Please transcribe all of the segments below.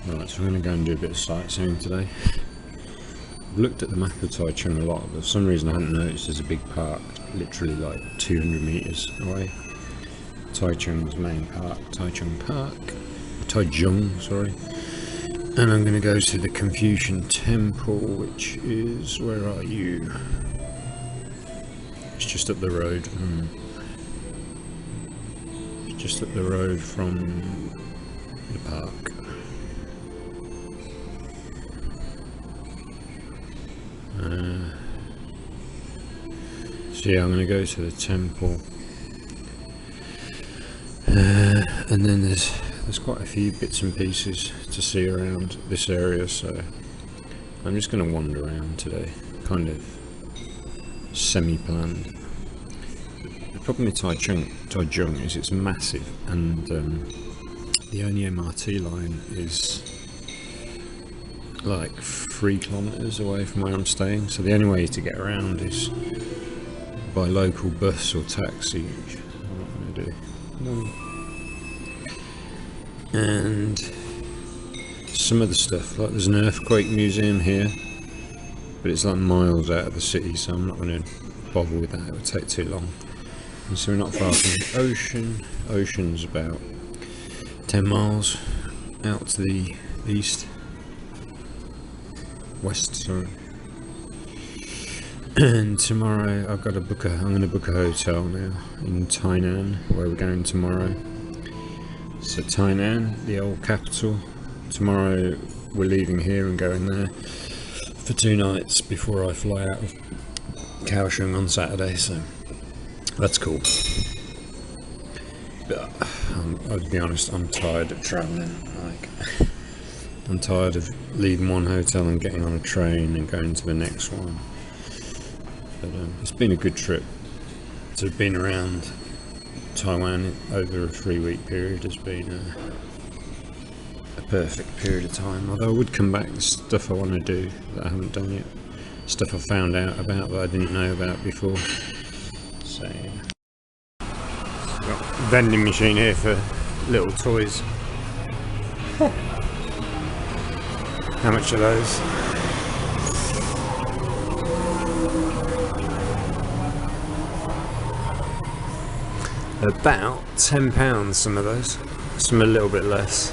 Right, so I'm going to go and do a bit of sightseeing today. I've looked at the map of Taichung a lot, but for some reason I hadn't noticed there's a big park literally like 200 metres away. Taichung's main park, Taichung sorry. And I'm going to go to the Confucian temple, which is, where are you? It's just up the road. It's just up the road from the park. So yeah, I'm going to go to the temple, and then there's quite a few bits and pieces to see around this area, so I'm just going to wander around today, kind of semi-planned. The problem with Taichung is it's massive, and the only MRT line is like 3 kilometres away from where I'm staying, so the only way to get around is by local bus or taxi, which I'm not going to do. No. And some of the stuff, like there's an earthquake museum here, but it's like miles out of the city, so I'm not going to bother with that, it would take too long. And so we're not far from the ocean. Ocean's about 10 miles out to the west, sorry. And tomorrow I'm going to book a hotel now in Tainan, where we're going tomorrow. So Tainan, the old capital. Tomorrow we're leaving here and going there for 2 nights before I fly out of Kaohsiung on Saturday, so that's cool. But I'll be honest, I'm tired of travelling. Like, I'm tired of leaving one hotel and getting on a train and going to the next one. But it's been a good trip. To have been around Taiwan over a 3-week period has been a perfect period of time. Although I would come back, there's stuff I want to do that I haven't done yet. Stuff I found out about that I didn't know about before. So yeah. Got a vending machine here for little toys. How much are those? About £10, some of those, some a little bit less.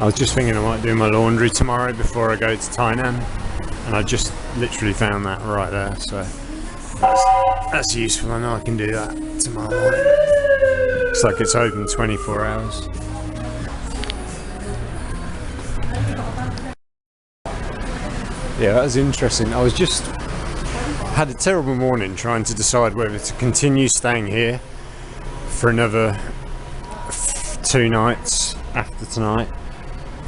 I was just thinking I might do my laundry tomorrow before I go to Tainan, and I just literally found that right there, so that's useful. I know I can do that tomorrow morning. Looks like it's open 24 hours. Yeah, that was interesting. I was just had a terrible morning trying to decide whether to continue staying here for another 2 nights after tonight,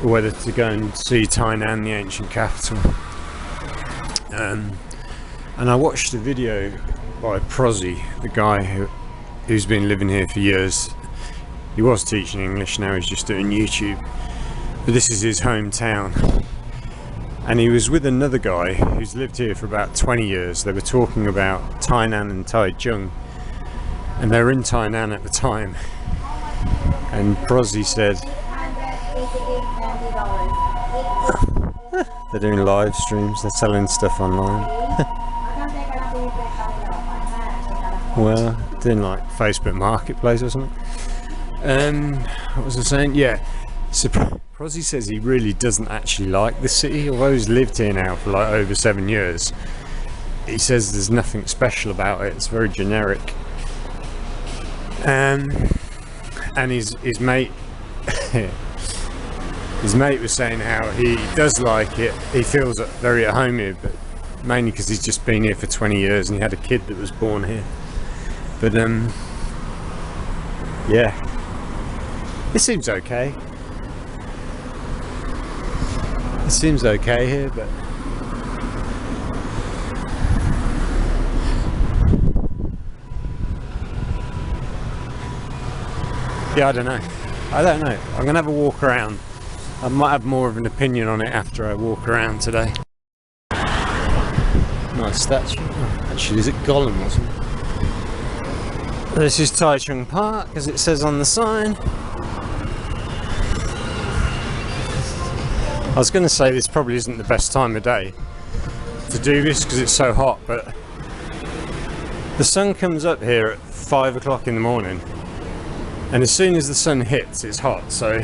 or whether to go and see Tainan, the ancient capital. And I watched a video by Prozzy, the guy who's been living here for years. He was teaching English, now he's just doing YouTube. But this is his hometown. And he was with another guy who's lived here for about 20 years. They were talking about Tainan and Taichung. And they were in Tainan at the time, and Prozzy said they're doing live streams, they're selling stuff online. Well, doing like Facebook Marketplace or something. What was I saying? Yeah, so Prozzy says he really doesn't actually like this city, although he's lived here now for like over 7 years. He says there's nothing special about it, it's very generic. And his mate was saying how he does like it. He feels very at home here, but mainly because he's just been here for 20 years and he had a kid that was born here. But yeah, it seems okay. It seems okay here, but yeah, I don't know. I'm gonna have a walk around. I might have more of an opinion on it after I walk around today. Nice statue. Oh, actually, is it Gollum or something? This is Taichung Park, as it says on the sign. I was going to say this probably isn't the best time of day to do this because it's so hot, but the sun comes up here at 5 o'clock in the morning, and as soon as the sun hits it's hot, so,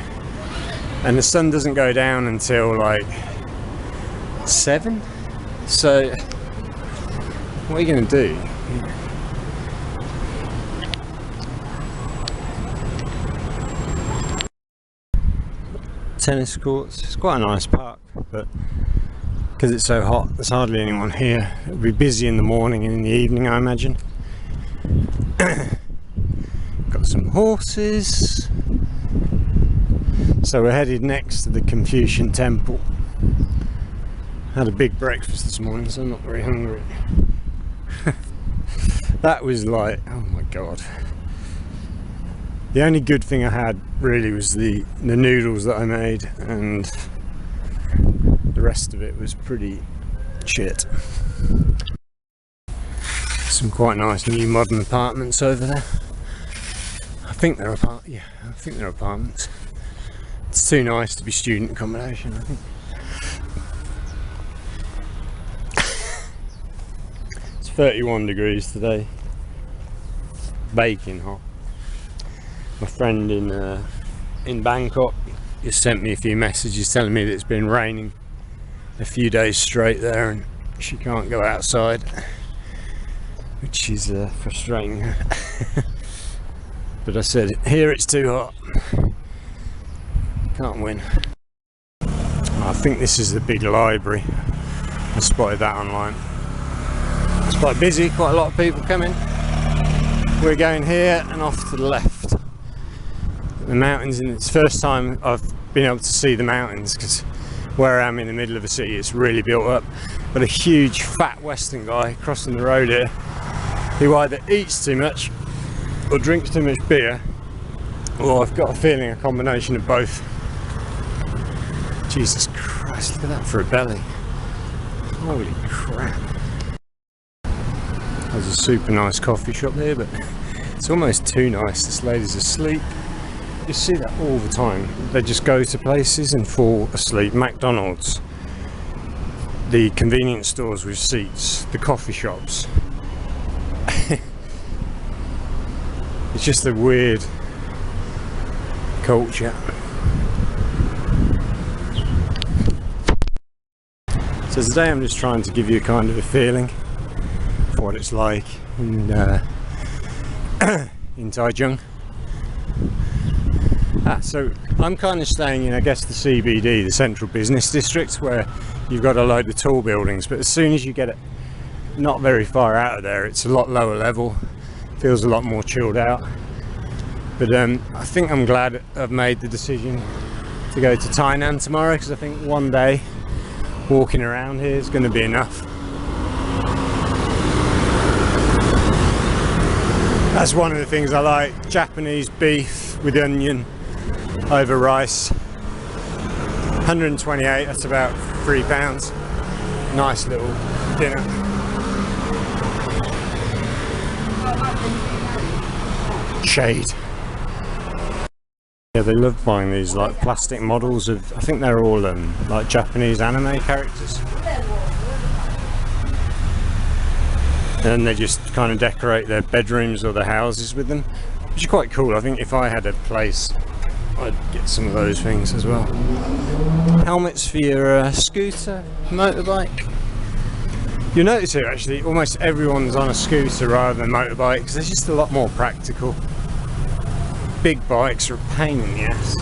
and the sun doesn't go down until like 7, so what are you going to do? Tennis courts, it's quite a nice park, but because it's so hot there's hardly anyone here. It'll be busy in the morning and in the evening, I imagine. Got some horses, so we're headed next to the Confucian temple. Had a big breakfast this morning, so I'm not very hungry. That was like, oh my god. The only good thing I had really was the noodles that I made, and the rest of it was pretty shit. Some quite nice new modern apartments over there. I think they're apartments. It's too nice to be student accommodation, I think. It's 31 degrees today. Baking hot. My friend in Bangkok just sent me a few messages telling me that it's been raining a few days straight there and she can't go outside, which is frustrating. But I said, here it's too hot, can't win. I think this is the big library. I spotted that online. It's quite busy, quite a lot of people coming. We're going here and off to the left. The mountains, and it's the first time I've been able to see the mountains because where I am in the middle of a city it's really built up. But a huge fat western guy crossing the road here who either eats too much or drinks too much beer, or I've got a feeling a combination of both. Jesus Christ, look at that for a belly. Holy crap. There's a super nice coffee shop there, but it's almost too nice. This lady's asleep. You see that all the time. They just go to places and fall asleep. McDonald's, the convenience stores with seats, the coffee shops. It's just a weird culture. So today I'm just trying to give you kind of a feeling for what it's like in Taichung. So I'm kind of staying in, I guess, the CBD, the Central Business District, where you've got a load of tall buildings, but as soon as you get it not very far out of there, it's a lot lower level, feels a lot more chilled out. But I think I'm glad I've made the decision to go to Tainan tomorrow, because I think one day walking around here is going to be enough. That's one of the things I like, Japanese beef with onion over rice. 128, that's about £3. Nice little dinner. Shade. Yeah, they love buying these like plastic models of, I think they're all like Japanese anime characters. And then they just kind of decorate their bedrooms or their houses with them, which is quite cool. I think if I had a place, I'd get some of those things as well. Helmets for your scooter, motorbike. You'll notice here actually almost everyone's on a scooter rather than motorbike, because they're just a lot more practical. Big bikes are a pain in the ass.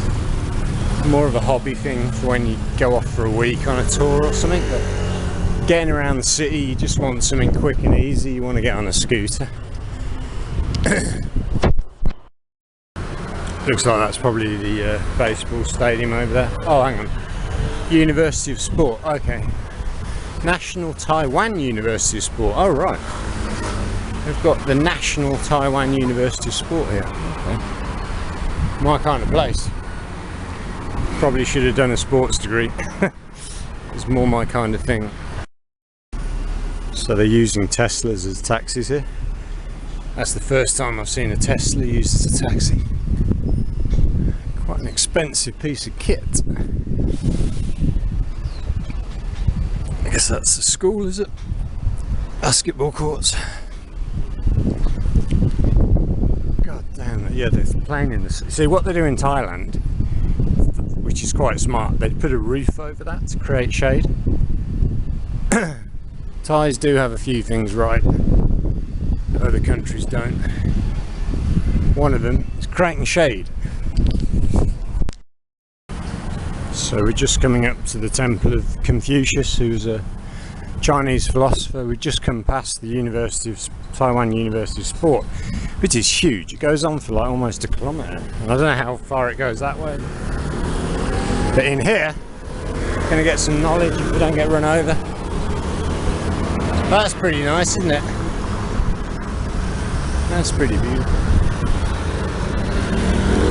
More of a hobby thing for when you go off for a week on a tour or something, but getting around the city, you just want something quick and easy, you want to get on a scooter. Looks like that's probably the baseball stadium over there. Oh, hang on. University of Sport, okay. National Taiwan University of Sport, oh right. They've got the National Taiwan University of Sport here. Okay. My kind of place. Probably should have done a sports degree. It's more my kind of thing. So they're using Teslas as taxis here. That's the first time I've seen a Tesla used as a taxi. Quite an expensive piece of kit. guess that's the school, is it? Basketball courts. God damn it, yeah, they're playing in the... See, what they do in Thailand, which is quite smart, they put a roof over that to create shade. Thais do have a few things right that other countries don't. One of them is creating shade. So we're just coming up to the temple of Confucius, who's a Chinese philosopher. We've just come past the Taiwan University of Sport, which is huge. It goes on for like almost a kilometre, and I don't know how far it goes that way. But in here, we're going to get some knowledge if we don't get run over. That's pretty nice, isn't it? That's pretty beautiful.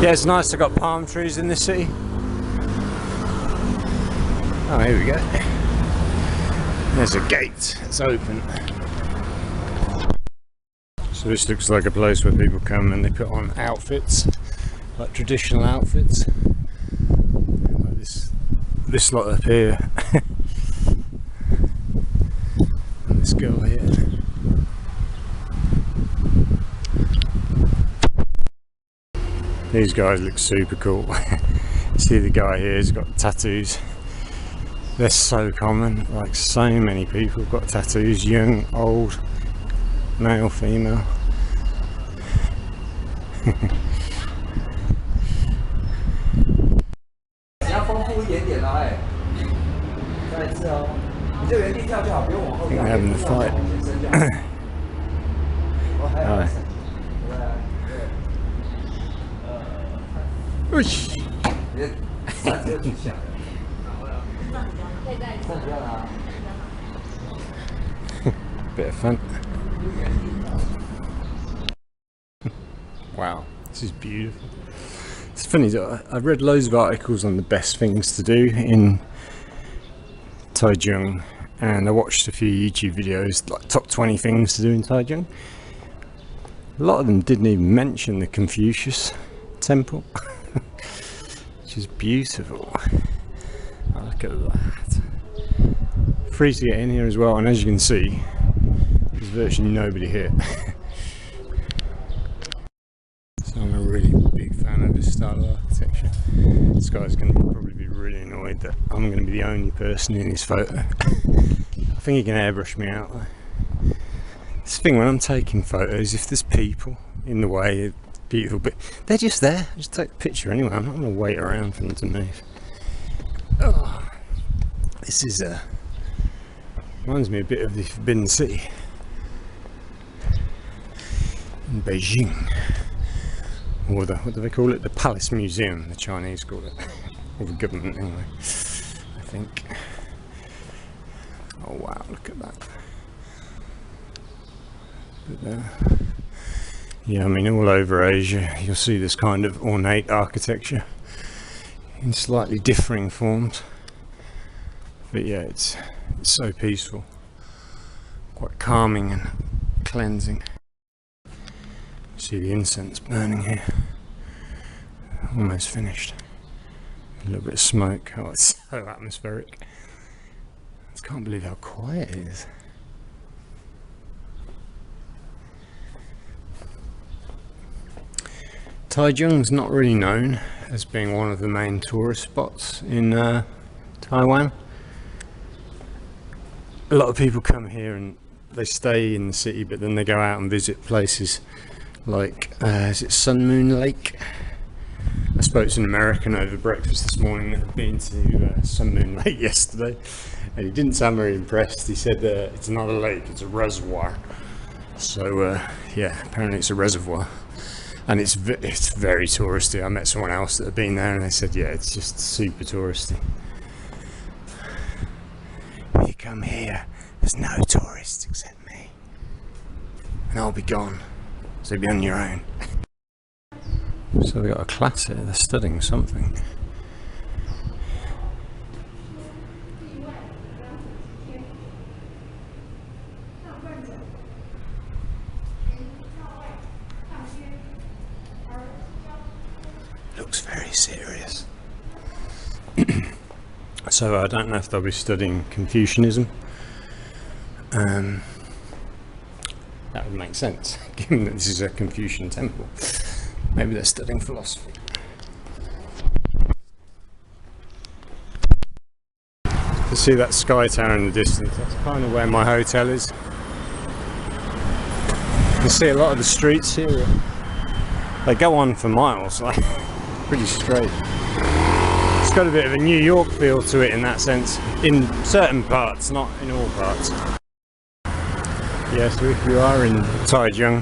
Yeah, it's nice. I've got palm trees in this city. Oh, here we go. There's a gate. It's open. So this looks like a place where people come and they put on outfits, like traditional outfits. Like this lot up here. And this girl here. These guys look super cool. See the guy here, he's got tattoos. They're so common, like so many people have got tattoos, young, old, male, female. I think they're having a fight. Bit of fun. Wow, this is beautiful. It's funny that I've read loads of articles on the best things to do in Taichung, and I watched a few YouTube videos like top 20 things to do in Taichung. A lot of them didn't even mention the Confucius temple, which is beautiful. Oh, look at that. Free to get in here as well, and as you can see, there's virtually nobody here. So I'm a really big fan of this style of architecture. This guy's going to probably be really annoyed that I'm going to be the only person in his photo. I think he can airbrush me out though. This thing when I'm taking photos, if there's people in the way, it's beautiful, but they're just there. Just take the picture anyway. I'm not going to wait around for them to move. Oh, this is reminds me a bit of the Forbidden City in Beijing, or what do they call it? The Palace Museum, the Chinese call it, or the government anyway, I think. Oh wow, look at that. But, yeah, I mean all over Asia you'll see this kind of ornate architecture in slightly differing forms, but yeah, it's so peaceful, quite calming and cleansing. See the incense burning here, almost finished. A little bit of smoke. Oh, it's so atmospheric. I just can't believe how quiet it is. Taichung's not really known as being one of the main tourist spots in Taiwan. A lot of people come here and they stay in the city, but then they go out and visit places like, is it Sun Moon Lake? I spoke to an American over breakfast this morning that had been to Sun Moon Lake yesterday, and he didn't sound very impressed. He said it's not a lake, it's a reservoir. So yeah, apparently it's a reservoir, and it's very touristy. I met someone else that had been there and they said, yeah, it's just super touristy. If you come here, there's no tourists except me, and I'll be gone, so you'll be on your own. So we got a class here, they're studying something. Looks very serious. So I don't know if they'll be studying Confucianism That would make sense, given that this is a Confucian temple. Maybe they're studying philosophy. You see that sky tower in the distance, that's kind of where my hotel is. You can see a lot of the streets here, they go on for miles, like pretty straight. It's got a bit of a New York feel to it in that sense, in certain parts, not in all parts. Yeah, so if you are in Taichung,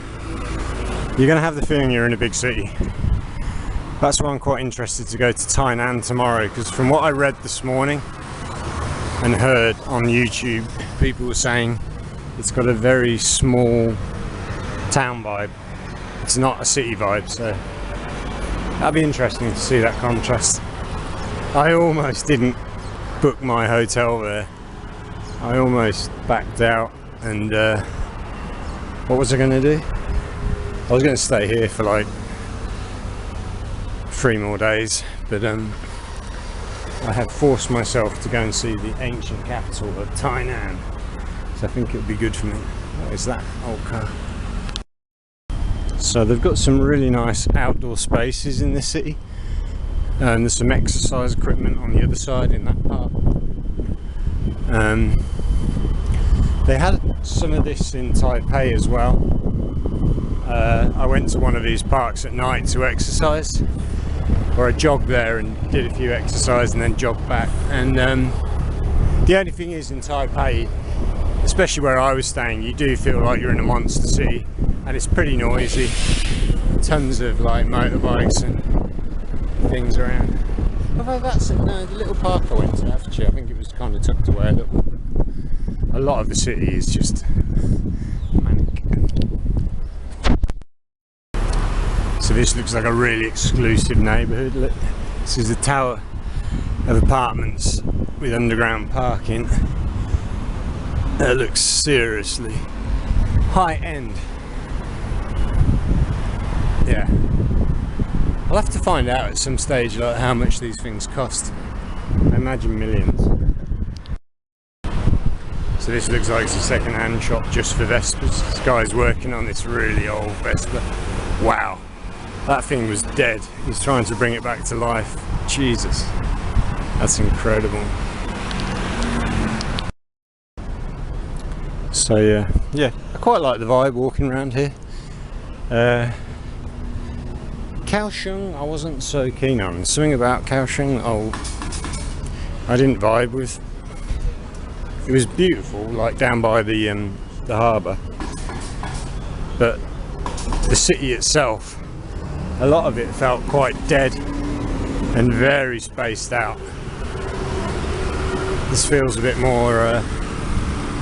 you're going to have the feeling you're in a big city. That's why I'm quite interested to go to Tainan tomorrow, because from what I read this morning and heard on YouTube, people were saying it's got a very small town vibe. It's not a city vibe, so that'll be interesting to see that contrast. I almost didn't book my hotel there. I almost backed out, and what was I going to do? I was going to stay here for like 3 more days, but I have forced myself to go and see the ancient capital of Tainan, so I think it would be good for me. What is that old car? So they've got some really nice outdoor spaces in this city, and there's some exercise equipment on the other side in that park. They had some of this in Taipei as well. I went to one of these parks at night to exercise, or I jogged there and did a few exercise and then jogged back. And the only thing is, in Taipei, especially where I was staying, you do feel like you're in a monster city, and it's pretty noisy. Tons of like motorbikes and things around. Although that's it, no, the little park I went to, actually, I think it was kind of tucked away a little. A lot of the city is just manic. So this looks like a really exclusive neighbourhood. Look, this is a tower of apartments with underground parking. It looks seriously high end. Yeah, I'll have to find out at some stage like how much these things cost. I imagine millions. So this looks like it's a second-hand shop just for Vespas. This guy's working on this really old Vespa. Wow, that thing was dead. He's trying to bring it back to life. Jesus, that's incredible. So yeah, I quite like the vibe walking around here. Kaohsiung I wasn't so keen on. Something about Kaohsiung I didn't vibe with. It was beautiful, like down by the harbour, but the city itself, a lot of it felt quite dead and very spaced out. This feels a bit more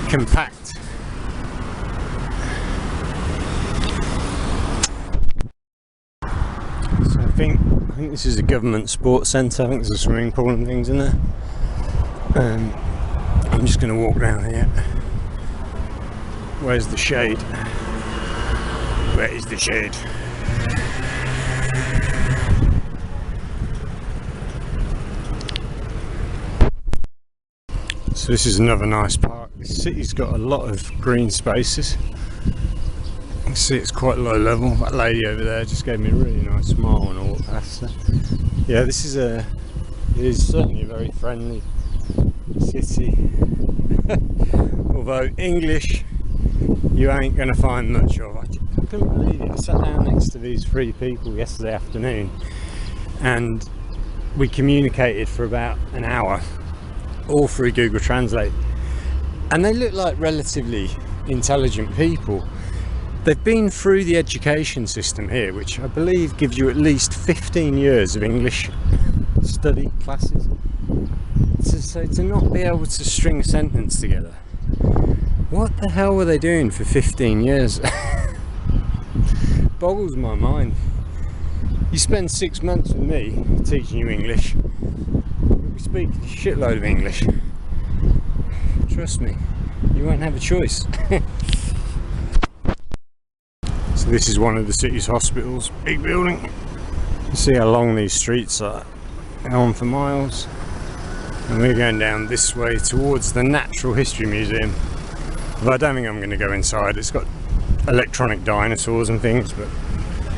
compact. So I think this is a government sports centre. I think there's a swimming pool and things in there. I'm just going to walk down here. Where's the shade? Where is the shade? So this is another nice park. This city's got a lot of green spaces. You can see it's quite low level. That lady over there just gave me a really nice smile when I walked past her. Yeah, this is it is certainly a very friendly city. Although English you ain't going to find much of. I couldn't believe it. I sat down next to these 3 people yesterday afternoon and we communicated for about an hour, all through Google Translate, and they look like relatively intelligent people. They've been through the education system here, which I believe gives you at least 15 years of English study classes. So to not be able to string a sentence together, what the hell were they doing for 15 years? Boggles my mind. You spend 6 months with me teaching you English, we speak a shitload of English. Trust me, you won't have a choice. So this is one of the city's hospitals, big building. You see how long these streets are, go on for miles. And we're going down this way towards the Natural History Museum. But I don't think I'm going to go inside. It's got electronic dinosaurs and things, but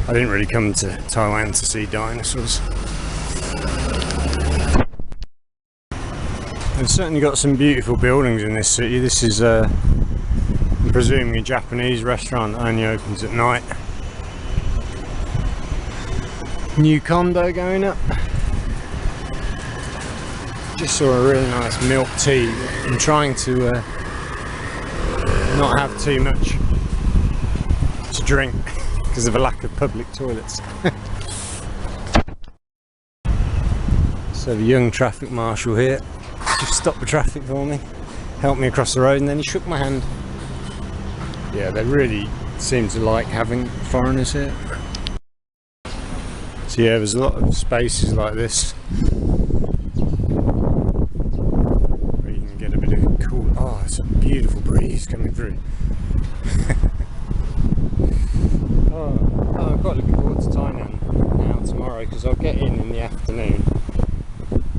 I didn't really come to Taiwan to see dinosaurs. They've certainly got some beautiful buildings in this city. This is, I'm presuming, a Japanese restaurant that only opens at night. New condo going up. Just saw a really nice milk tea. I'm trying to not have too much to drink because of a lack of public toilets. So the young traffic marshal here just stopped the traffic for me, helped me across the road, and then he shook my hand. Yeah, they really seem to like having foreigners here. So yeah, there's a lot of spaces like this where you can get a bit of a cool. Oh, it's a beautiful breeze coming through. I'm quite looking forward to Tainan now tomorrow, because I'll get in the afternoon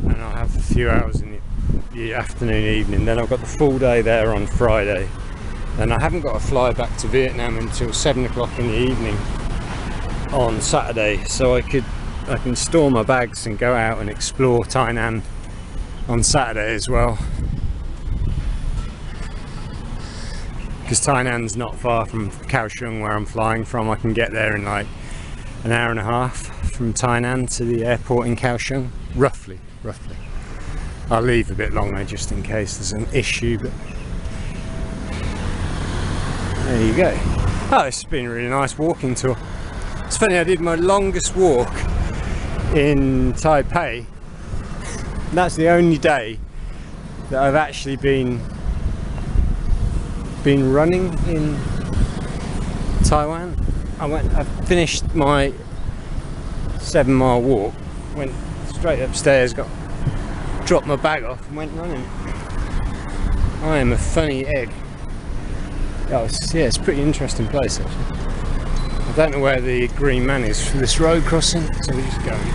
and I'll have a few hours in the afternoon, evening. Then I've got the full day there on Friday, and I haven't got to fly back to Vietnam until 7 o'clock in the evening on Saturday, so I can store my bags and go out and explore Tainan on Saturday as well, because Tainan's not far from Kaohsiung, where I'm flying from. I can get there in like an hour and a half from Tainan to the airport in Kaohsiung, roughly. I'll leave a bit longer just in case there's an issue, but there you go. Oh, it's been a really nice walking tour. It's funny, I did my longest walk in Taipei. That's the only day that I've actually been running in Taiwan. I finished my 7-mile walk, went straight upstairs, dropped my bag off and went running. I am a funny egg. Oh, it's a pretty interesting place actually. I don't know where the green man is for this road crossing, so we're just going.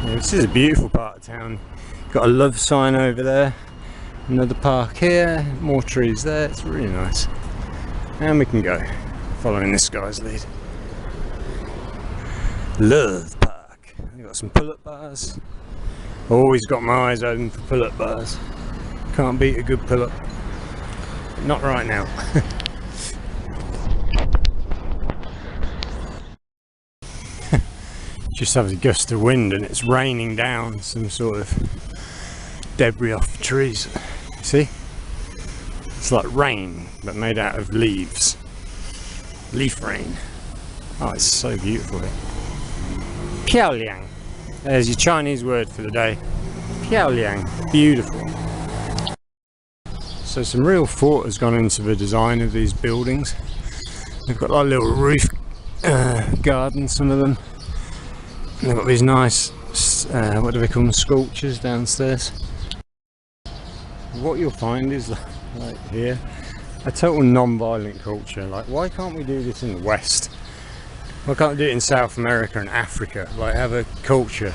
Yeah, this is a beautiful part of town. Got a love sign over there, another park here, more trees there. It's really nice. And we can go, following this guy's lead. Love Park. They've got some pull-up bars. Always got my eyes open for pull-up bars. Can't beat a good pull-up. Not right now. Just have a gust of wind and it's raining down some sort of debris off the trees. See? It's like rain, but made out of leaves. Leaf rain. Oh, it's so beautiful here. Piaoliang. There's your Chinese word for the day. Piaoliang. Beautiful. So some real thought has gone into the design of these buildings. They've got like little roof gardens, some of them. And they've got these nice, what do they call them, sculptures downstairs. What you'll find is, like here, a total non-violent culture. Like, why can't we do this in the West? Why can't we do it in South America and Africa? Like, have a culture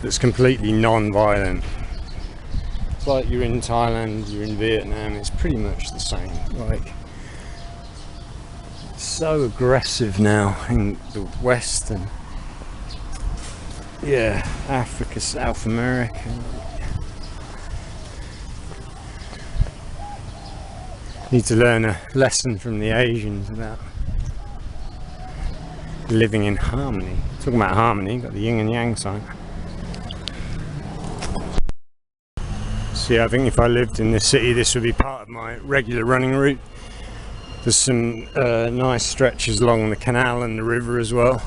that's completely non-violent. It's like you're in Thailand, you're in Vietnam, it's pretty much the same. Like, it's so aggressive now in the West, and yeah, Africa, South America. Need to learn a lesson from the Asians about living in harmony. Talking about harmony, got the yin and yang sign. So yeah, I think if I lived in this city, this would be part of my regular running route. There's some nice stretches along the canal and the river as well.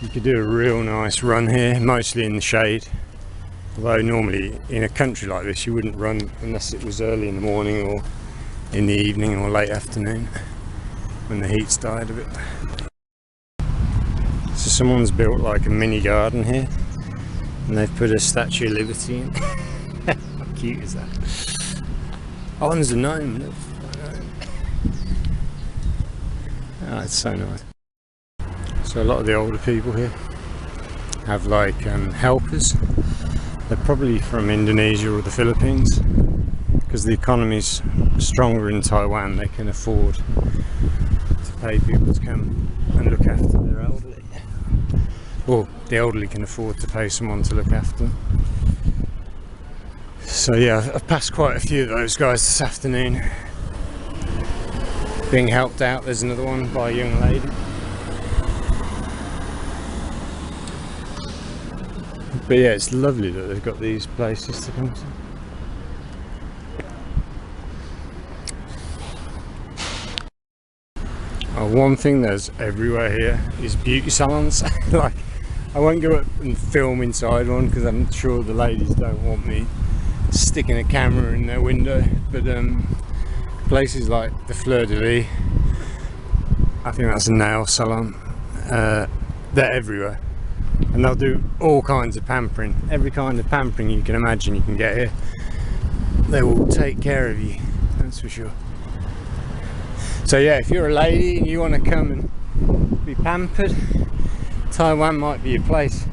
You could do a real nice run here, mostly in the shade. Although normally in a country like this you wouldn't run unless it was early in the morning or in the evening or late afternoon when the heat's died a bit. So someone's built like a mini garden here and they've put a Statue of Liberty in. How cute is that? Oh, and there's a gnome, look. Oh, it's so nice. So a lot of the older people here have like helpers. They're probably from Indonesia or the Philippines, because the economy's stronger in Taiwan. They can afford to pay people to come and look after their elderly. Well, the elderly can afford to pay someone to look after them. So yeah, I've passed quite a few of those guys this afternoon, being helped out. There's another one by a young lady. But yeah, it's lovely that they've got these places to come to. Oh, one thing there's everywhere here is beauty salons. Like, I won't go up and film inside one because I'm sure the ladies don't want me sticking a camera in their window. But places like the Fleur de Lis, I think that's a nail salon, they're everywhere. And they'll do all kinds of pampering. Every kind of pampering you can imagine you can get here. They will take care of you, that's for sure. So yeah, if you're a lady and you want to come and be pampered, Taiwan might be your place.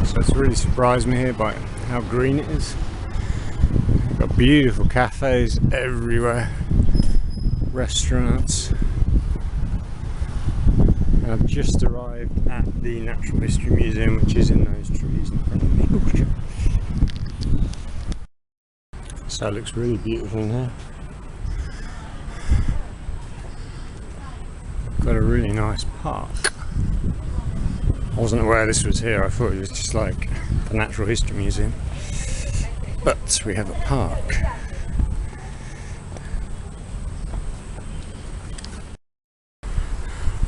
So it's really surprised me here by how green it is. Got beautiful cafes everywhere, restaurants. And I've just arrived at the Natural History Museum, which is in those trees in front of me. So it looks really beautiful in here. Got a really nice park. I wasn't aware this was here. I thought it was just like the Natural History Museum. But we have a park.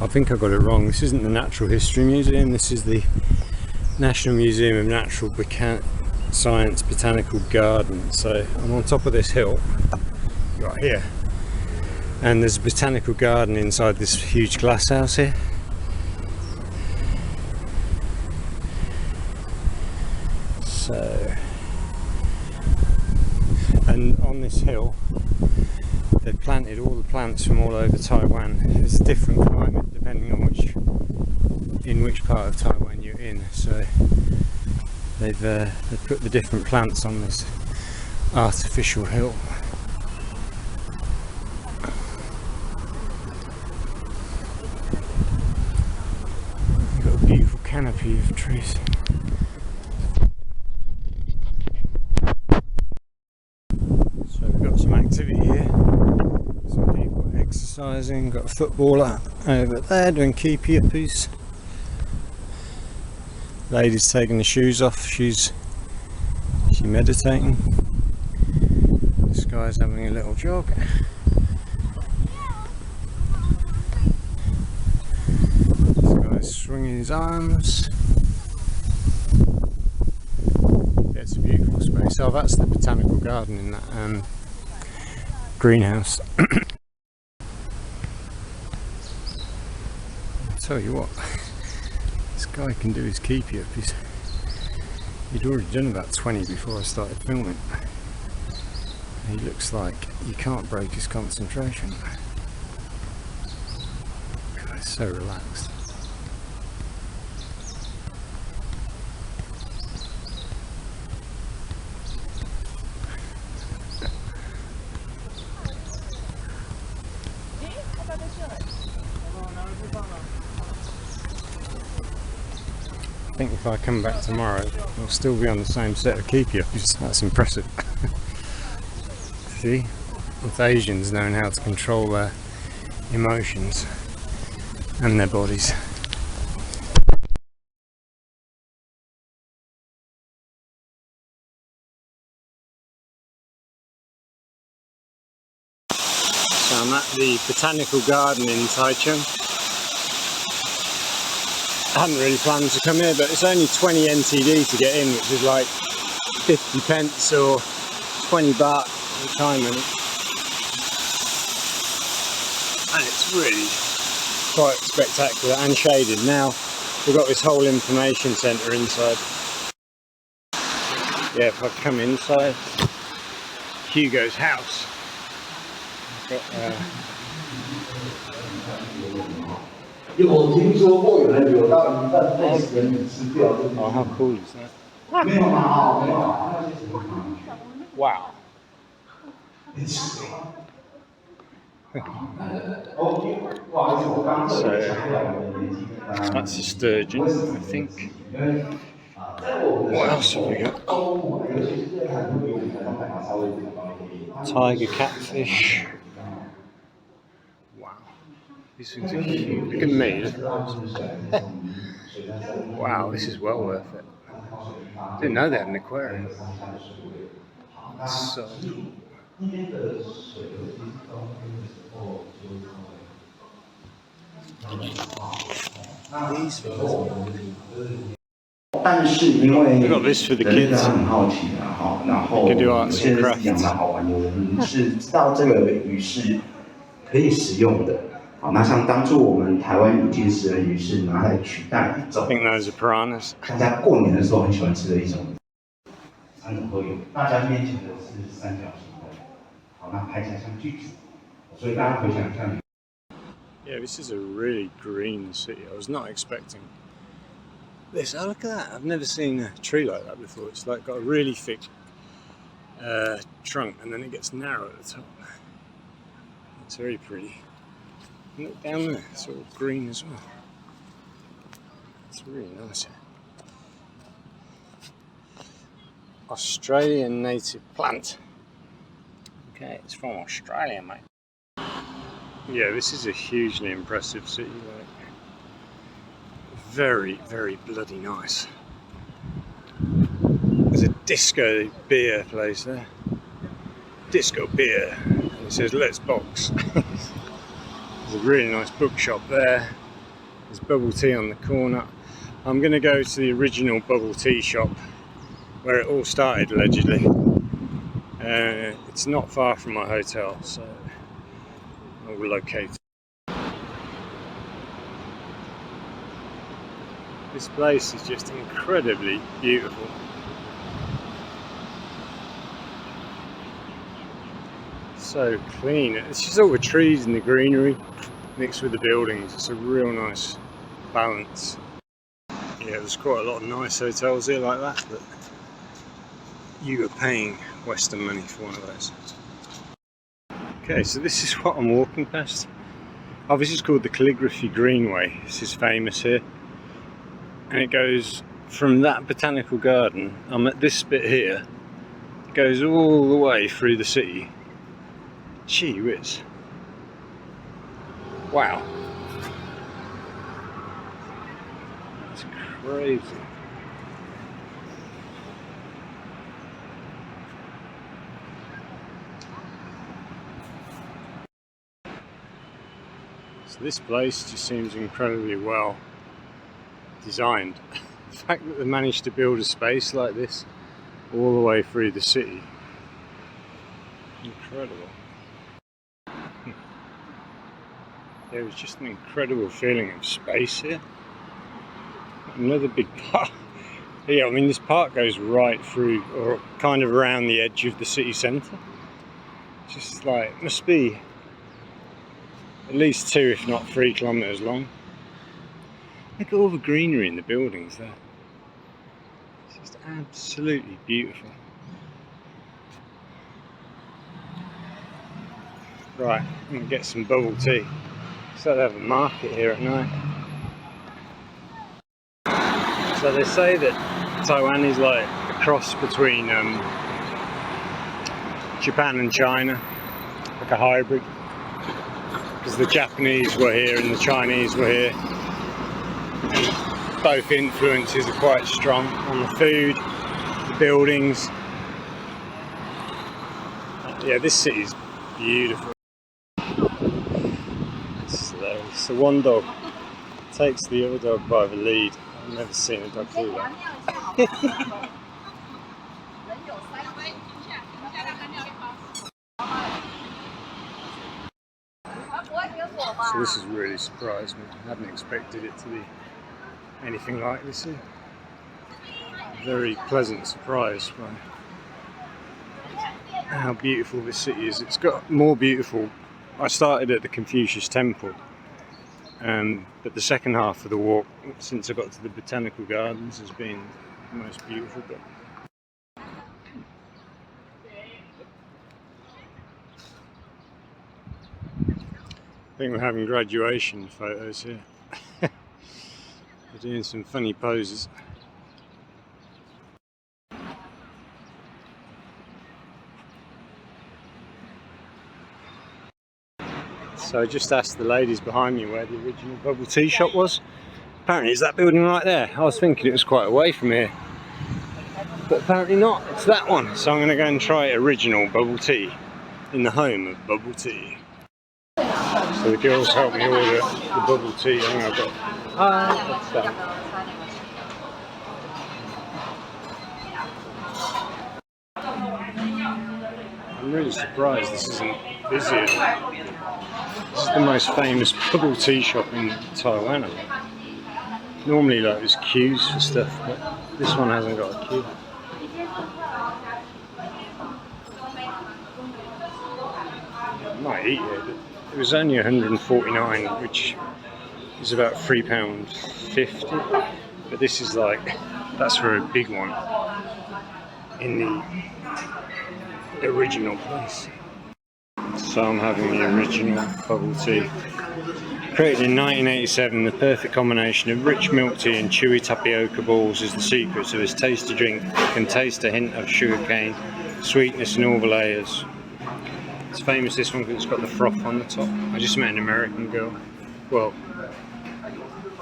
I think I got it wrong. This isn't the Natural History Museum. This is the National Museum of Natural Science Botanical Garden. So I'm on top of this hill right here, and there's a botanical garden inside this huge glass house here. So, and on this hill they've planted all the plants from all over Taiwan. There's a different climate depending on which part of Taiwan you're in. So they've put the different plants on this artificial hill. You've got a beautiful canopy of trees. So we've got some activity here. Some people exercising. Got a footballer over there doing keepy uppies. Lady's taking the shoes off. She's meditating. This guy's having a little jog. This guy's swinging his arms. Yeah, it's a beautiful space. Oh, that's the Botanical Garden in that greenhouse. I'll tell you what, this guy can do his keepy up. He'd already done about 20 before I started filming. He looks like you can't break his concentration. God, he's so relaxed. I think if I come back tomorrow, I'll still be on the same set of keepy-ups. That's impressive. See, with Asians knowing how to control their emotions and their bodies. So I'm at the Botanical Garden in Taichung. I hadn't really planned to come here, but it's only 20 NTD to get in, which is like 50 pence or 20 baht for time limit. And it's really quite spectacular and shaded. Now we've got this whole information centre inside. Yeah, if I come inside, Hugo's house. Got, oh, how cool is that? Wow. So that's a sturgeon, I think. What else have we got? Tiger catfish. Wow. These things are huge. Look at me. Look at those. Wow, this is well worth it. Didn't know they had an aquarium. So cool. 但是因为 We got this for the 人类 kids. 很好奇的哈，然 You 后 can do 有 arts 些 and 人也蛮 crafts. 好玩，有人是知道这个鱼是可以食用的。好，那像当初我们台湾引进食人鱼是拿来取代一 I 种 think those are piranhas. 大家过年的时候很喜欢吃的一种，三种都有。大家面前的是三角形的，好，那拍起来像锯子，所以大家回想一下。 Yeah, this is a really green city. I was not expecting this. Oh, look at that. I've never seen a tree like that before. It's like got a really thick trunk and then it gets narrow at the top. It's very pretty. And look down there, it's all green as well. It's really nice here. Australian native plant. Okay, it's from Australia, mate. Yeah, this is a hugely impressive city, like very, very bloody nice. There's a disco beer place there. Disco beer. And it says let's box. There's a really nice bookshop there. There's bubble tea on the corner. I'm gonna go to the original bubble tea shop where it all started allegedly. It's not far from my hotel, so I will locate it. This place is just incredibly beautiful. So clean. It's just all the trees and the greenery mixed with the buildings. It's a real nice balance. Yeah, there's quite a lot of nice hotels here like that, but you are paying Western money for one of those. Okay, so this is what I'm walking past. Oh, this is called the Calligraphy Greenway. This is famous here. And it goes from that Botanical Garden. I'm at this bit here. It goes all the way through the city. Gee whiz. Wow. That's crazy. So this place just seems incredibly well designed. The fact that they managed to build a space like this all the way through the city. Incredible. There was just an incredible feeling of space here. Another big park. Yeah, I mean this park goes right through, or kind of around the edge of the city centre. Just like, must be at least 2 if not 3 kilometres long. Look at all the greenery in the buildings there. It's just absolutely beautiful. Right, I'm going to get some bubble tea. So they have a market here at night. So they say that Taiwan is like a cross between Japan and China, like a hybrid. Because the Japanese were here and the Chinese were here. Both influences are quite strong on the food, the buildings. Yeah, this city is beautiful. So one dog takes the other dog by the lead. I've never seen a dog do that. So this has really surprised me. I hadn't expected it to be anything like this here. Very pleasant surprise by how beautiful this city is. It's got more beautiful. I started at the Confucius temple, but the second half of the walk since I got to the Botanical Gardens has been the most beautiful bit. I think we're having graduation photos here. We're doing some funny poses. So I just asked the ladies behind me where the original bubble tea shop was. Apparently it's that building right there. I was thinking it was quite away from here, but apparently not. It's that one. So I'm going to go and try original bubble tea in the home of bubble tea. So the girls helped me order the bubble tea. I think I've got... What's that? I'm really surprised this isn't busier. This is the most famous bubble tea shop in Taiwan. Normally like there's queues for stuff, but this one hasn't got a queue. I might eat it, but it was only 149, which is about £3.50. But this is like, that's for a big one in the original place. So I'm having the original bubble tea. Created in 1987, the perfect combination of rich milk tea and chewy tapioca balls is the secret to this tasty drink. You can taste a hint of sugarcane, sweetness in all the layers. It's famous, this one, because it's got the froth on the top. I just met an American girl. Well,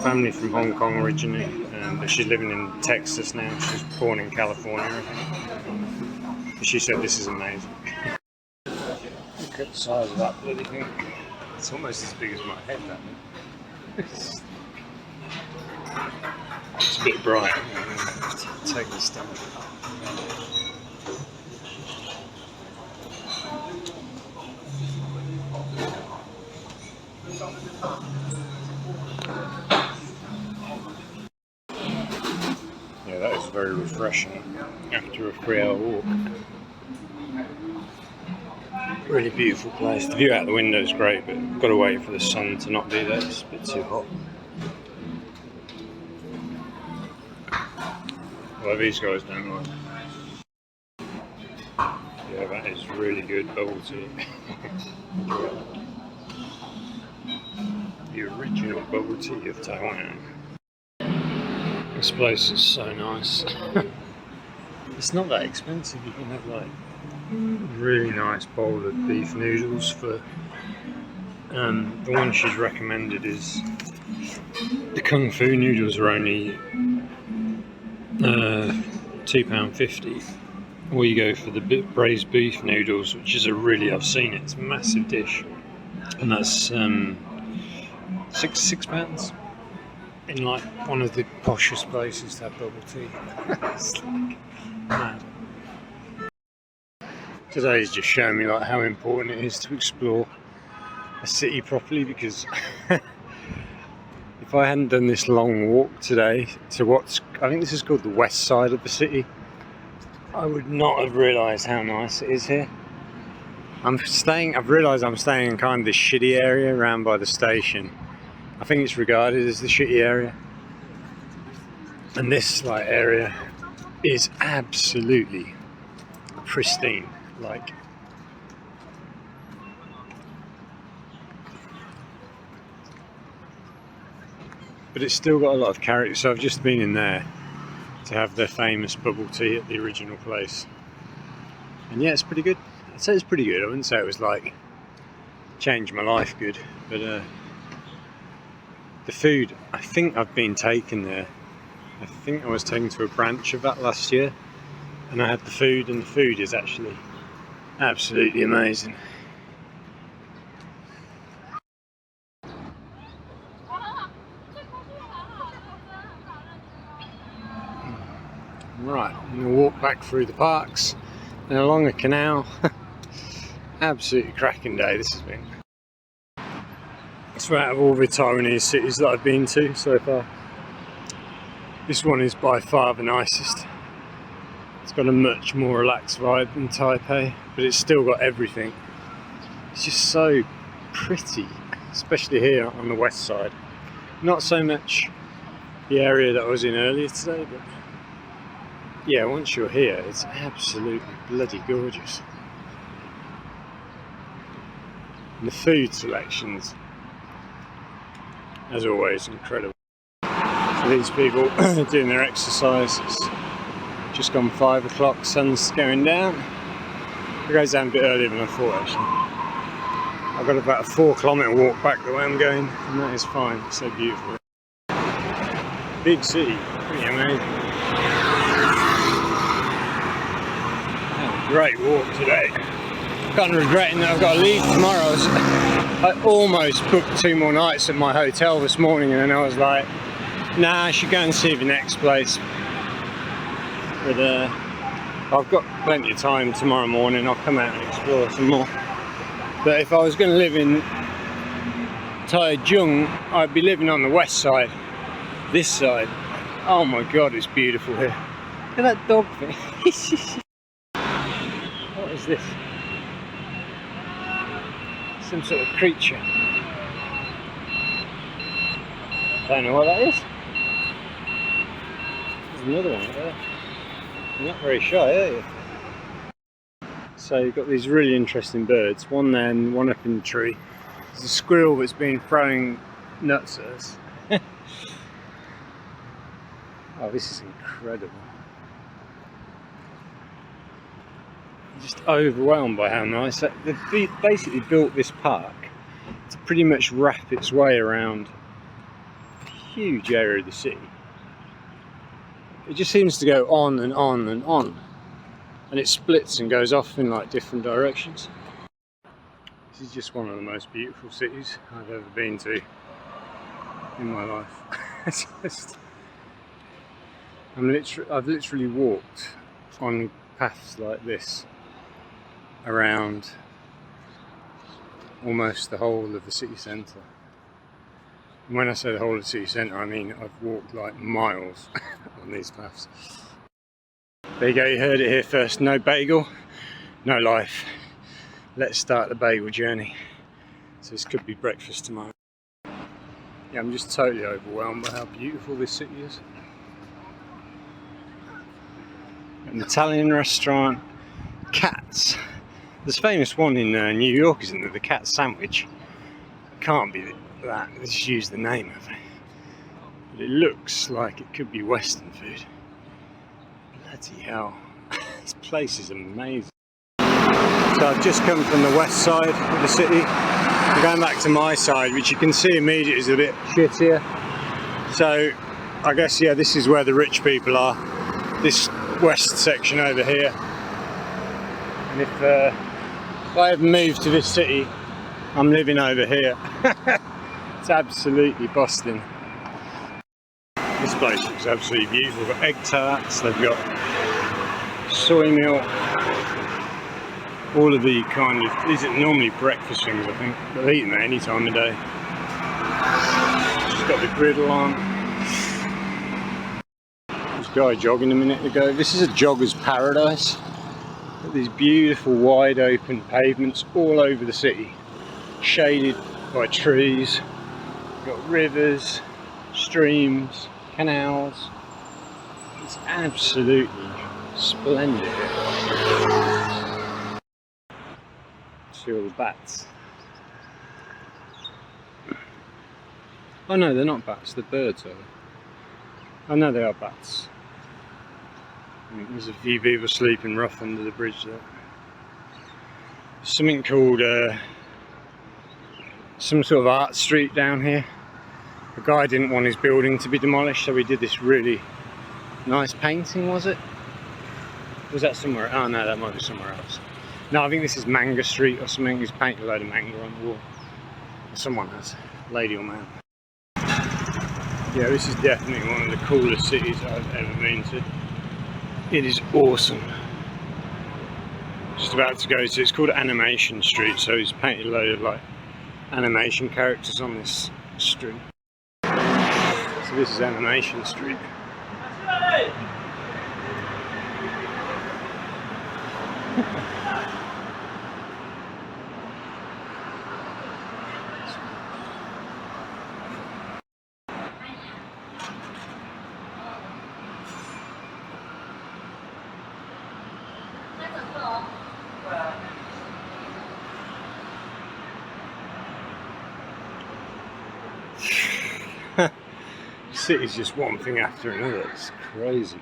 family from Hong Kong originally, but she's living in Texas now. She was born in California, I think. She said this is amazing. Look at the size of that bloody thing. It's almost as big as my head, that thing. It's a bit bright. Take this down. Yeah, that is very refreshing after a 3-hour walk. Really beautiful place. The view out the window is great, but I've got to wait for the sun to not be there. It's a bit too hot. Well, these guys don't like. Yeah, that is really good bubble tea. The original bubble tea of Taiwan. This place is so nice. It's not that expensive. You can have like really nice bowl of beef noodles for the one she's recommended is the Kung Fu noodles are only £2.50, or you go for the braised beef noodles, which is I've seen it, it's a massive dish, and that's £6 in like one of the poshest places to have bubble tea. It's like mad. Today's just showing me like how important it is to explore a city properly, because if I hadn't done this long walk today to I think this is called the west side of the city, I would not have realised how nice it is here. I've realised I'm staying in kind of this shitty area around by the station. I think it's regarded as the shitty area. And this like area is absolutely pristine. Like, but it's still got a lot of character. So I've just been in there to have their famous bubble tea at the original place, and yeah, it's pretty good. I'd say it's pretty good. I wouldn't say it was like changed my life good, but the food, I think I've been taken there. I think I was taken to a branch of that last year, and I had the food, and the food is actually absolutely amazing. Right, I'm going to walk back through the parks and along a canal. Absolutely cracking day this has been. So out of all the Taiwanese cities that I've been to so far, this one is by far the nicest. It's got a much more relaxed vibe than Taipei, but it's still got everything. It's just so pretty, especially here on the west side. Not so much the area that I was in earlier today, but yeah, once you're here, it's absolutely bloody gorgeous. And the food selections, as always, incredible. So these people are doing their exercise. It's just gone 5 o'clock, sun's going down. It goes down a bit earlier than I thought actually. I've got about a 4-kilometre walk back the way I'm going, and that is fine. It's so beautiful. Big city, pretty amazing. Great walk today. Kind of regretting that I've got to leave tomorrow. I almost booked 2 more nights at my hotel this morning, and then I was like, nah, I should go and see the next place. But I've got plenty of time tomorrow morning. I'll come out and explore some more. But if I was going to live in Taichung, I'd be living on the west side. This side. Oh my god, it's beautiful here. Look at that dog thing. What is this? Some sort of creature. Don't know what that is. There's another one there. You're not very shy, are you? So you've got these really interesting birds. One there and one up in the tree. There's a squirrel that's been throwing nuts at us. Oh, this is incredible. I'm just overwhelmed by how nice. They've basically built this park to pretty much wrap its way around a huge area of the city. It just seems to go on and on and on, and it splits and goes off in like different directions. This is just one of the most beautiful cities I've ever been to in my life. It's just, I've literally walked on paths like this around almost the whole of the city centre. And when I say the whole of the city centre, I mean I've walked like miles on these paths. There you go, you heard it here first. No bagel, no life. Let's start the bagel journey. So this could be breakfast tomorrow. Yeah, I'm just totally overwhelmed by how beautiful this city is. An Italian restaurant, cats. There's a famous one in New York, isn't there? The cat sandwich. It can't be that. Let's just use the name of it. But it looks like it could be Western food. Bloody hell. This place is amazing. So I've just come from the west side of the city. I'm going back to my side, which you can see immediately is a bit shittier. So I guess, yeah, this is where the rich people are. This west section over here. And if I ever move to this city, I'm living over here. It's absolutely busting. This place looks absolutely beautiful. They've got egg tarts, they've got soy milk, all of the kind of, these are normally breakfast things I think, but they'll eat them at any time of day. Just got the griddle on. This guy jogging a minute ago. This is a jogger's paradise. Got these beautiful wide open pavements all over the city, shaded by trees. Got rivers, streams, canals. It's absolutely splendid. See all the bats. Oh no, they're not bats, they're birds, are they? Oh no, they are bats. There's a few people sleeping rough under the bridge there. Something called some sort of art street down here. The guy didn't want his building to be demolished, so he did this really nice painting, was it? Was that somewhere? Oh no, that might be somewhere else. No, I think this is Manga Street or something. He's painted a load of manga on the wall. Someone has, lady or man. Yeah, this is definitely one of the coolest cities I've ever been to. It is awesome. Just about to go to, it's called Animation Street, so he's painted a load of like animation characters on this street. So this is Animation Street. city's just one thing after another. It's crazy.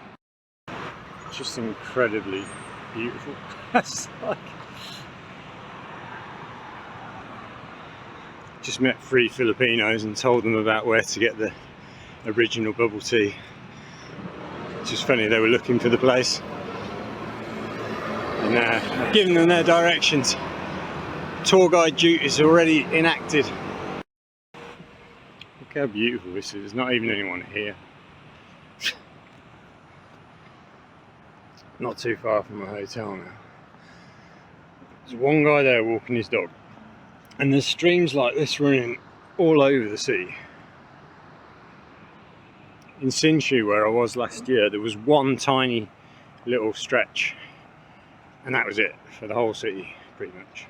Just incredibly beautiful. It's like, just met 3 Filipinos and told them about where to get the original bubble tea. It's just funny, they were looking for the place. And I've given them their directions. Tour guide duty is already enacted. Look how beautiful this is. There's not even anyone here. Not too far from my hotel now. There's one guy there walking his dog. And there's streams like this running all over the city. In Hsinchu, where I was last year, there was one tiny little stretch. And that was it for the whole city, pretty much.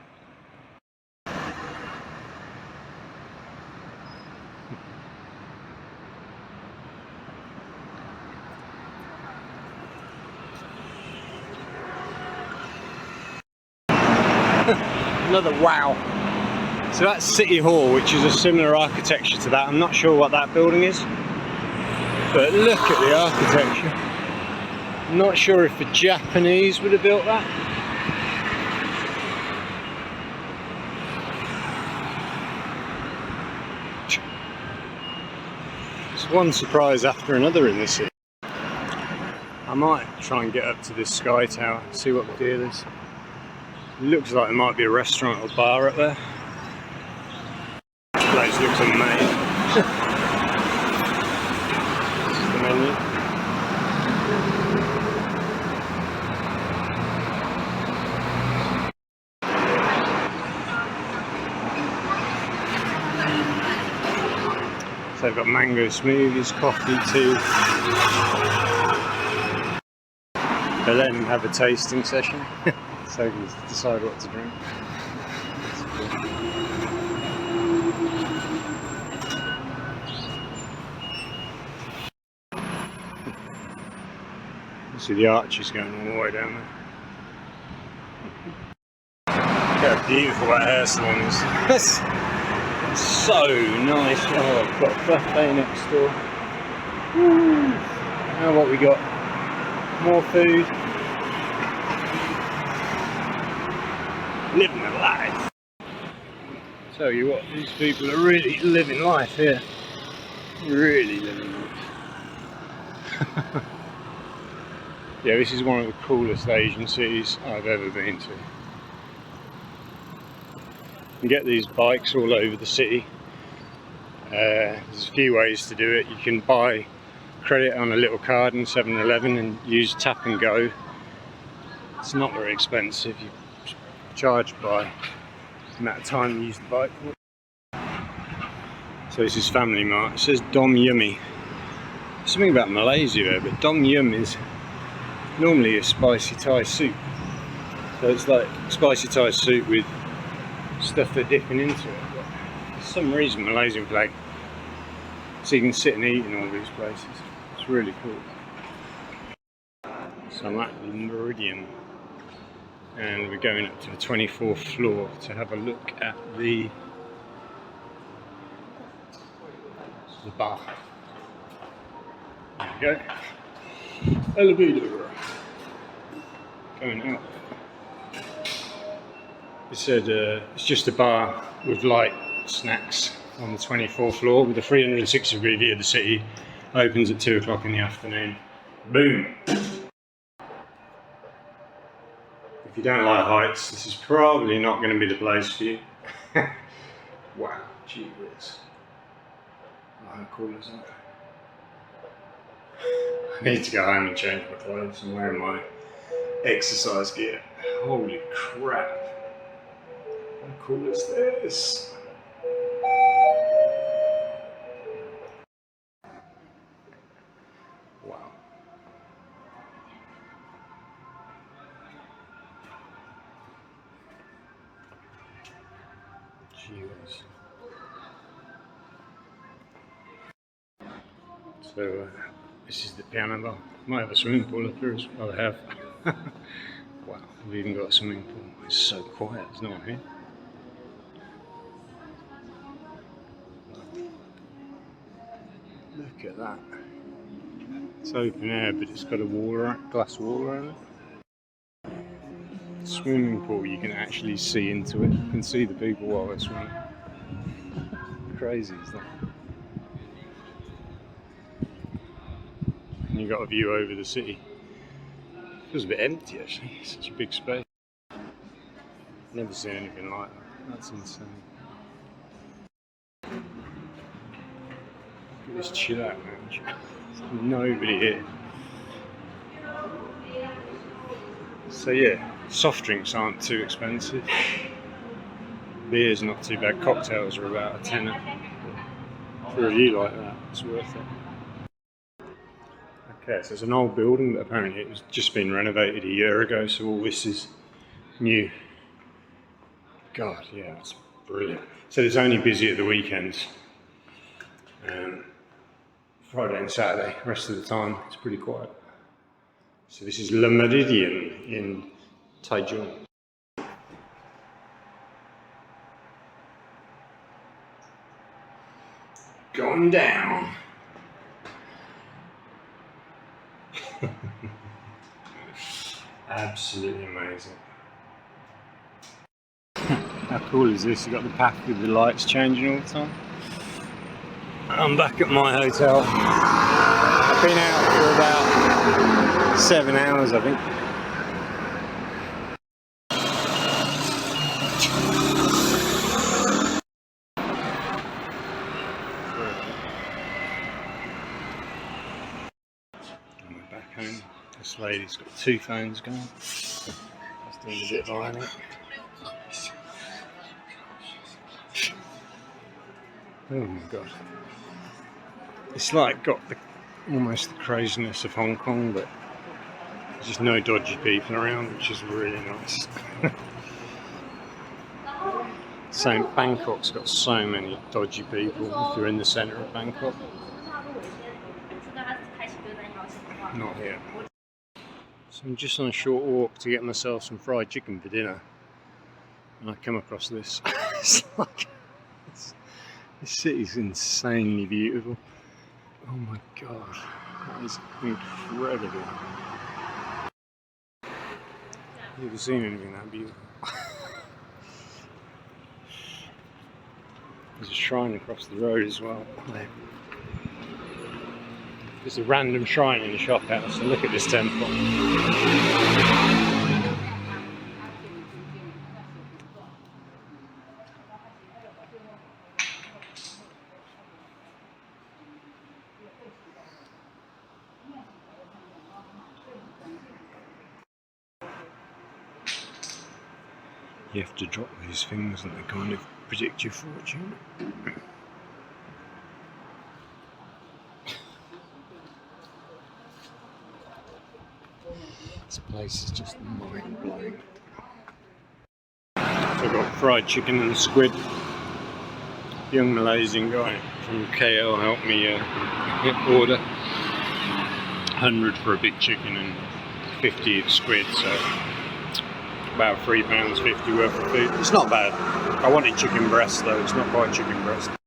Another wow. So that's City Hall, which is a similar architecture to that. I'm not sure what that building is, but look at the architecture. I'm not sure if the Japanese would have built that. It's one surprise after another in this city. I might try and get up to this sky tower, see what the deal is. It looks like there might be a restaurant or bar up there. This place looks amazing. This is the menu. So they've got mango smoothies, coffee, tea. They let them have a tasting session. So you can decide what to drink. You see the arches going all the way down there. Look how beautiful that hair salon is. It's so nice. Oh, I've got a buffet next door. Woo. Now what we got? More food. Living a life. Tell you what, these people are really living life here. Really living life. Yeah, this is one of the coolest Asian cities I've ever been to. You can get these bikes all over the city. There's a few ways to do it. You can buy credit on a little card in 7-Eleven and use tap and go. It's not very expensive. You charged by the amount of time you use the bike. So this is Family Mart. It says Dom Yummy. Something about Malaysia there, but Dom Yum is normally a spicy Thai soup. So it's like spicy Thai soup with stuff they're dipping into it. But for some reason Malaysian flag. So you can sit and eat in all these places. It's really cool. So I'm at the Meridian. And we're going up to the 24th floor to have a look at the bar. There we go. Elevator. Going up. It said it's just a bar with light snacks on the 24th floor with a 360-degree view of the city. Opens at 2 o'clock in the afternoon. Boom. If you don't like heights, this is probably not going to be the place for you. Wow, gee whiz. Oh, how cool is that? I need to go home and change my clothes. I'm wearing my exercise gear. Holy crap. How cool is this? Wow. Jeez. So this is the piano bar. Might have a swimming pool up here as well. I have. Wow, we've even got a swimming pool. It's so quiet, there's no one here. Look at that. It's open air, but it's got a glass wall around it. Swimming pool, you can actually see into it. You can see the people while they're swimming. Crazy, is that? And you got a view over the city. Feels a bit empty actually. It's such a big space. Never seen anything like that. That's insane. Look at this chill out lounge. There's nobody here. So yeah, soft drinks aren't too expensive. Beer's not too bad. Cocktails are about a tenner. For a view like that, it's worth it. Okay, so it's an old building, but apparently it was just been renovated a year ago, so all this is new. God, yeah, it's brilliant. So it's only busy at the weekends. Friday and Saturday, the rest of the time it's pretty quiet. So this is Le Meridian in Taichung. Going down. Absolutely amazing. How cool is this? You've got the path with the lights changing all the time. I'm back at my hotel. I've been out for about 7 hours, I think. And we're back home. This lady's got 2 phones going. That's doing a bit of ironing. Oh my god. It's like got almost the craziness of Hong Kong, but there's just no dodgy people around, which is really nice. Bangkok's got so many dodgy people if you're in the centre of Bangkok. Not here. So I'm just on a short walk to get myself some fried chicken for dinner, and I come across this. It's like, this city's insanely beautiful. Oh my god, that is incredible. Have you ever seen anything that beautiful? There's a shrine across the road as well. There's a random shrine in the shop house, so look at this temple. You have to drop these things and they kind of predict your fortune. This place is just mind-blowing. I've got fried chicken and squid. Young Malaysian guy from KL helped me order 100 for a big chicken and 50 of squid, so about £3.50 worth of food. It's not bad. I wanted chicken breast though, it's not quite chicken breast.